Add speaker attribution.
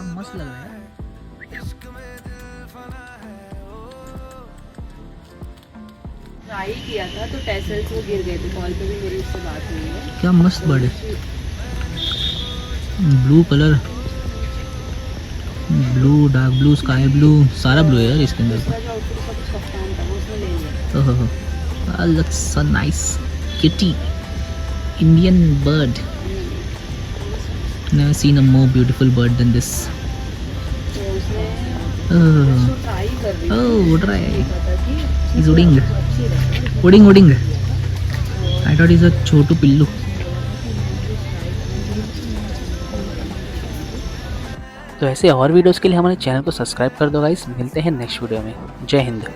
Speaker 1: मस्त लग रहा है यार।
Speaker 2: ट्राई किया था तो टेसल्स वो गिर गए थे, कॉल पे भी मेरी उससे बात हुई है।
Speaker 1: क्या मस्त बर्ड है, blue colour, blue, dark blue, sky blue, सारा ब्लू है यार इसके अंदर
Speaker 2: उसका जो आउटफिट का कुछ कप्तान था वो उसने ले लिया।
Speaker 1: तो। Looks so nice, kitty, Indian bird. Never seen a more beautiful bird than this.
Speaker 2: तो उसने
Speaker 1: Oh,
Speaker 2: उसको ट्राई कर रही थी।
Speaker 1: oh, उड़ रहा है।
Speaker 2: देखा था कि
Speaker 1: He's उड़िंग,
Speaker 2: अच्छी रहती है।
Speaker 1: उड़िंग उड़िंग। I thought he's a छोटू पिल्लू। तो ऐसे और वीडियोस के लिए हमारे चैनल को सब्सक्राइब कर दो गाइस। मिलते हैं नेक्स्ट वीडियो में। जय हिंद।